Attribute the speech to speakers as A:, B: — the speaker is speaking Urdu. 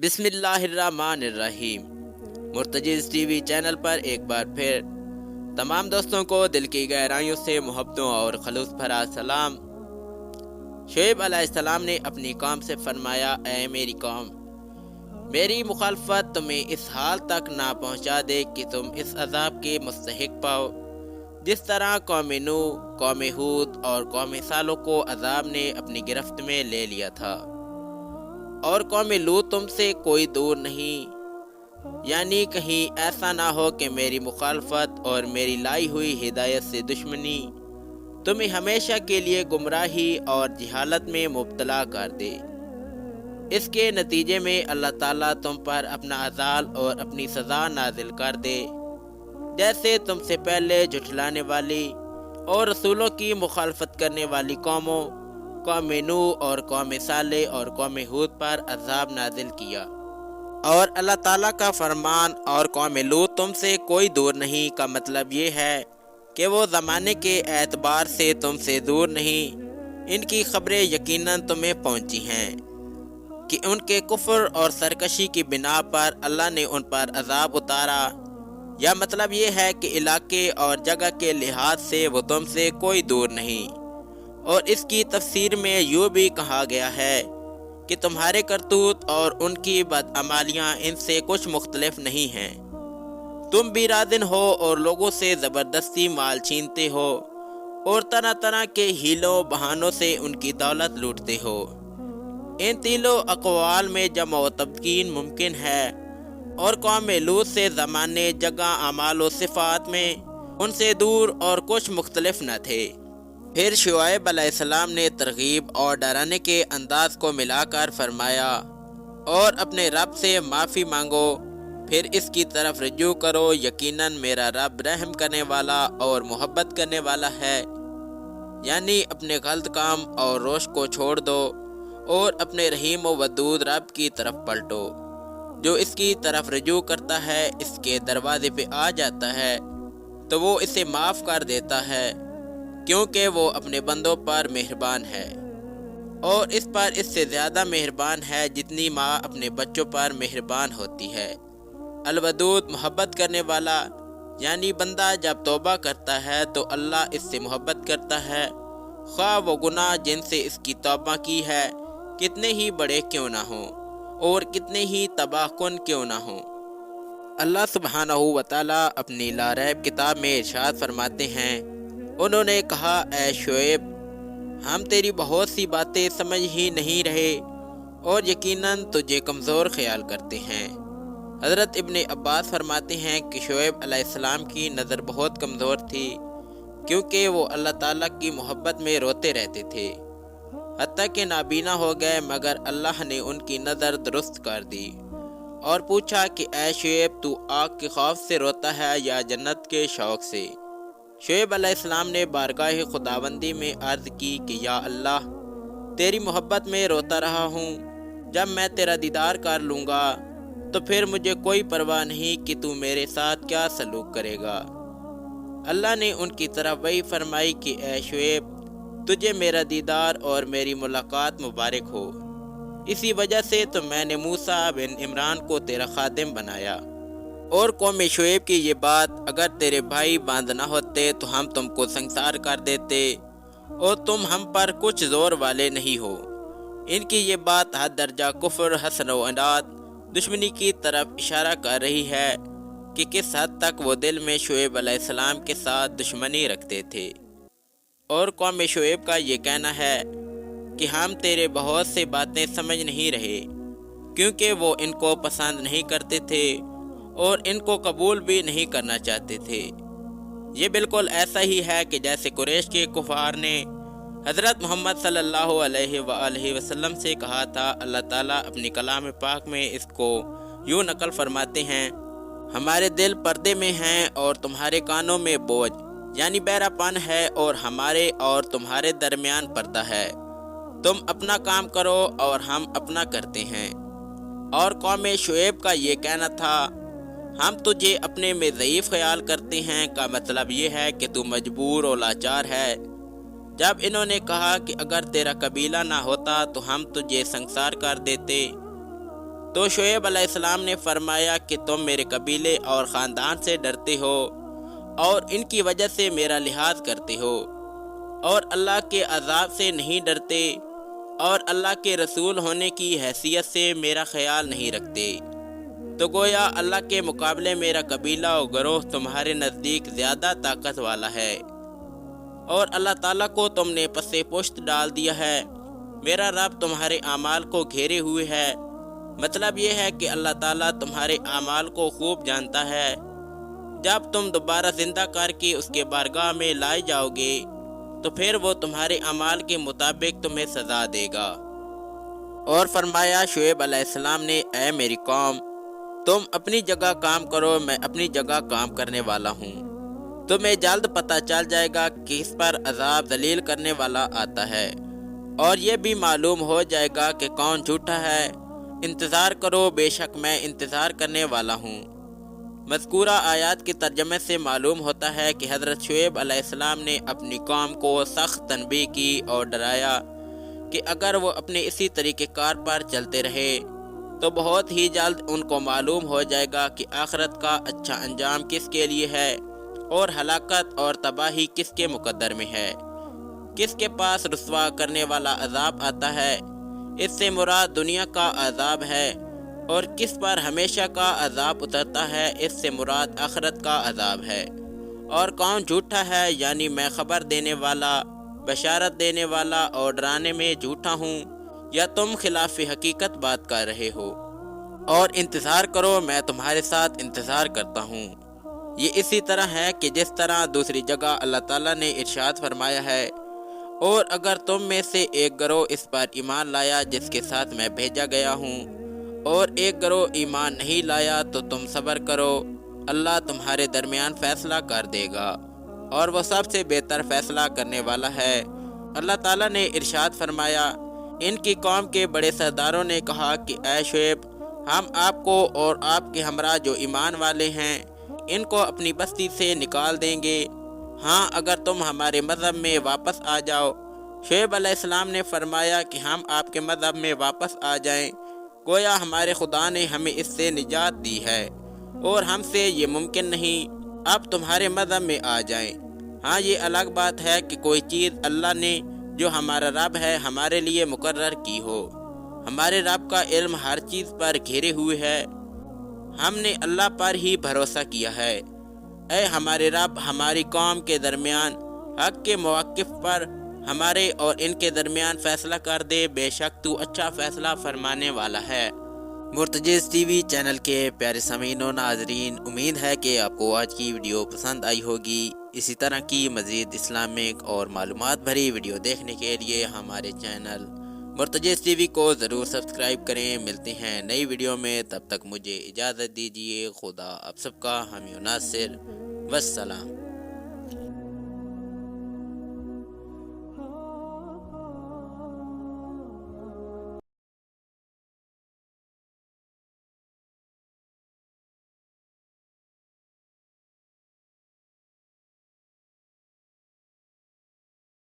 A: بسم اللہ الرحمن الرحیم۔ مرتجز ٹی وی چینل پر ایک بار پھر تمام دوستوں کو دل کی گہرائیوں سے محبتوں اور خلوص بھرا سلام۔ شعیب علیہ السلام نے اپنی قوم سے فرمایا، اے میری قوم، میری مخالفت تمہیں اس حال تک نہ پہنچا دے کہ تم اس عذاب کے مستحق پاؤ جس طرح قوم نوح، قوم ہود اور قوم صالح کو عذاب نے اپنی گرفت میں لے لیا تھا، اور قوم لوط تم سے کوئی دور نہیں۔ یعنی کہیں ایسا نہ ہو کہ میری مخالفت اور میری لائی ہوئی ہدایت سے دشمنی تمہیں ہمیشہ کے لیے گمراہی اور جہالت میں مبتلا کر دے۔ اس کے نتیجے میں اللہ تعالیٰ تم پر اپنا عذاب اور اپنی سزا نازل کر دے، جیسے تم سے پہلے جھٹلانے والی اور رسولوں کی مخالفت کرنے والی قوموں، قوم نوح اور قوم صالح اور قوم ہود پر عذاب نازل کیا۔ اور اللہ تعالیٰ کا فرمان اور قوم لوط تم سے کوئی دور نہیں کا مطلب یہ ہے کہ وہ زمانے کے اعتبار سے تم سے دور نہیں۔ ان کی خبریں یقیناً تمہیں پہنچی ہیں کہ ان کے کفر اور سرکشی کی بنا پر اللہ نے ان پر عذاب اتارا، یا مطلب یہ ہے کہ علاقے اور جگہ کے لحاظ سے وہ تم سے کوئی دور نہیں۔ اور اس کی تفسیر میں یوں بھی کہا گیا ہے کہ تمہارے کرتوت اور ان کی بدعمالیاں ان سے کچھ مختلف نہیں ہیں۔ تم بھی رادن ہو اور لوگوں سے زبردستی مال چھینتے ہو اور طرح طرح کے ہیلوں بہانوں سے ان کی دولت لوٹتے ہو۔ ان تینوں اقوال میں جمع و تبیین ممکن ہے، اور قوم لوط سے زمانے، جگہ، اعمال و صفات میں ان سے دور اور کچھ مختلف نہ تھے۔ پھر شعیب علیہ السلام نے ترغیب اور ڈرانے کے انداز کو ملا کر فرمایا، اور اپنے رب سے معافی مانگو، پھر اس کی طرف رجوع کرو، یقیناً میرا رب رحم کرنے والا اور محبت کرنے والا ہے۔ یعنی اپنے غلط کام اور روش کو چھوڑ دو اور اپنے رحیم و ودود رب کی طرف پلٹو، جو اس کی طرف رجوع کرتا ہے، اس کے دروازے پہ آ جاتا ہے تو وہ اسے معاف کر دیتا ہے، کیونکہ وہ اپنے بندوں پر مہربان ہے، اور اس پر اس سے زیادہ مہربان ہے جتنی ماں اپنے بچوں پر مہربان ہوتی ہے۔ الودود، محبت کرنے والا، یعنی بندہ جب توبہ کرتا ہے تو اللہ اس سے محبت کرتا ہے، خواہ وہ گناہ جن سے اس کی توبہ کی ہے کتنے ہی بڑے کیوں نہ ہوں اور کتنے ہی تباہ کن کیوں نہ ہوں۔ اللہ سبحانہ و تعالیٰ اپنی لا ریب کتاب میں ارشاد فرماتے ہیں، انہوں نے کہا، اے شعیب، ہم تیری بہت سی باتیں سمجھ ہی نہیں رہے اور یقیناً تجھے کمزور خیال کرتے ہیں۔ حضرت ابن عباس فرماتے ہیں کہ شعیب علیہ السلام کی نظر بہت کمزور تھی، کیونکہ وہ اللہ تعالیٰ کی محبت میں روتے رہتے تھے، حتیٰ کہ نابینا ہو گئے، مگر اللہ نے ان کی نظر درست کر دی اور پوچھا کہ اے شعیب، تو آگ کے خوف سے روتا ہے یا جنت کے شوق سے؟ شعیب علیہ السلام نے بارگاہ خداوندی میں عرض کی کہ یا اللہ، تیری محبت میں روتا رہا ہوں، جب میں تیرا دیدار کر لوں گا تو پھر مجھے کوئی پرواہ نہیں کہ تو میرے ساتھ کیا سلوک کرے گا۔ اللہ نے ان کی طرف وہی فرمائی کہ اے شعیب، تجھے میرا دیدار اور میری ملاقات مبارک ہو، اسی وجہ سے تو میں نے موسیٰ بن عمران کو تیرا خادم بنایا۔ اور قوم شعیب کی یہ بات، اگر تیرے بھائی باندھ نہ ہوتے تو ہم تم کو سنسار کر دیتے، اور تم ہم پر کچھ زور والے نہیں ہو۔ ان کی یہ بات حد درجہ کفر، حسد و عناد، دشمنی کی طرف اشارہ کر رہی ہے کہ کس حد تک وہ دل میں شعیب علیہ السلام کے ساتھ دشمنی رکھتے تھے۔ اور قوم شعیب کا یہ کہنا ہے کہ ہم تیرے بہت سے باتیں سمجھ نہیں رہے، کیونکہ وہ ان کو پسند نہیں کرتے تھے اور ان کو قبول بھی نہیں کرنا چاہتے تھے۔ یہ بالکل ایسا ہی ہے کہ جیسے قریش کے کفار نے حضرت محمد صلی اللہ علیہ وآلہ وسلم سے کہا تھا۔ اللہ تعالیٰ اپنی کلام پاک میں اس کو یوں نقل فرماتے ہیں، ہمارے دل پردے میں ہیں اور تمہارے کانوں میں بوجھ، یعنی بہرا پن ہے، اور ہمارے اور تمہارے درمیان پردہ ہے، تم اپنا کام کرو اور ہم اپنا کرتے ہیں۔ اور قوم شعیب کا یہ کہنا تھا، ہم تجھے اپنے میں ضعیف خیال کرتے ہیں، کا مطلب یہ ہے کہ تو مجبور و لاچار ہے۔ جب انہوں نے کہا کہ اگر تیرا قبیلہ نہ ہوتا تو ہم تجھے سنسار کر دیتے، تو شعیب علیہ السلام نے فرمایا کہ تم میرے قبیلے اور خاندان سے ڈرتے ہو اور ان کی وجہ سے میرا لحاظ کرتے ہو اور اللہ کے عذاب سے نہیں ڈرتے اور اللہ کے رسول ہونے کی حیثیت سے میرا خیال نہیں رکھتے، تو گویا اللہ کے مقابلے میرا قبیلہ و گروہ تمہارے نزدیک زیادہ طاقت والا ہے اور اللہ تعالیٰ کو تم نے پس پشت ڈال دیا ہے۔ میرا رب تمہارے اعمال کو گھیرے ہوئے ہے۔ مطلب یہ ہے کہ اللہ تعالیٰ تمہارے اعمال کو خوب جانتا ہے۔ جب تم دوبارہ زندہ کر کے اس کے بارگاہ میں لائے جاؤ گے تو پھر وہ تمہارے اعمال کے مطابق تمہیں سزا دے گا۔ اور فرمایا شعیب علیہ السلام نے، اے میری قوم، تم اپنی جگہ کام کرو، میں اپنی جگہ کام کرنے والا ہوں۔ تمہیں جلد پتہ چل جائے گا کہ اس پر عذاب ذلیل کرنے والا آتا ہے، اور یہ بھی معلوم ہو جائے گا کہ کون جھوٹا ہے۔ انتظار کرو، بے شک میں انتظار کرنے والا ہوں۔ مذکورہ آیات کے ترجمے سے معلوم ہوتا ہے کہ حضرت شعیب علیہ السلام نے اپنی قوم کو سخت تنبیہ کی اور ڈرایا کہ اگر وہ اپنے اسی طریقہ کار پر چلتے رہے تو بہت ہی جلد ان کو معلوم ہو جائے گا کہ آخرت کا اچھا انجام کس کے لیے ہے اور ہلاکت اور تباہی کس کے مقدر میں ہے۔ کس کے پاس رسوا کرنے والا عذاب آتا ہے، اس سے مراد دنیا کا عذاب ہے، اور کس پر ہمیشہ کا عذاب اترتا ہے، اس سے مراد آخرت کا عذاب ہے۔ اور کون جھوٹا ہے، یعنی میں خبر دینے والا، بشارت دینے والا اور ڈرانے میں جھوٹا ہوں، یا تم خلاف حقیقت بات کر رہے ہو۔ اور انتظار کرو، میں تمہارے ساتھ انتظار کرتا ہوں۔ یہ اسی طرح ہے کہ جس طرح دوسری جگہ اللہ تعالیٰ نے ارشاد فرمایا ہے، اور اگر تم میں سے ایک گروہ اس پر ایمان لایا جس کے ساتھ میں بھیجا گیا ہوں، اور ایک گروہ ایمان نہیں لایا تو تم صبر کرو، اللہ تمہارے درمیان فیصلہ کر دے گا، اور وہ سب سے بہتر فیصلہ کرنے والا ہے۔ اللہ تعالیٰ نے ارشاد فرمایا، ان کی قوم کے بڑے سرداروں نے کہا کہ اے شعیب، ہم آپ کو اور آپ کے ہمراہ جو ایمان والے ہیں ان کو اپنی بستی سے نکال دیں گے، ہاں اگر تم ہمارے مذہب میں واپس آ جاؤ۔ شعیب علیہ السلام نے فرمایا کہ ہم آپ کے مذہب میں واپس آ جائیں، گویا ہمارے خدا نے ہمیں اس سے نجات دی ہے اور ہم سے یہ ممکن نہیں، اب تمہارے مذہب میں آ جائیں۔ ہاں یہ الگ بات ہے کہ کوئی چیز اللہ نے جو ہمارا رب ہے ہمارے لیے مقرر کی ہو۔ ہمارے رب کا علم ہر چیز پر گھیرے ہوئے ہے، ہم نے اللہ پر ہی بھروسہ کیا ہے۔ اے ہمارے رب، ہماری قوم کے درمیان حق کے مواقف پر ہمارے اور ان کے درمیان فیصلہ کر دے، بے شک تو اچھا فیصلہ فرمانے والا ہے۔ مرتجز ٹی وی چینل کے پیارے سامعین و ناظرین، امید ہے کہ آپ کو آج کی ویڈیو پسند آئی ہوگی۔ اسی طرح کی مزید اسلامک اور معلومات بھری ویڈیو دیکھنے کے لیے ہمارے چینل مرتجز ٹی وی کو ضرور سبسکرائب کریں۔ ملتے ہیں نئی ویڈیو میں، تب تک مجھے اجازت دیجیے۔ خدا آپ سب کا حامی و ناصر، والسلام۔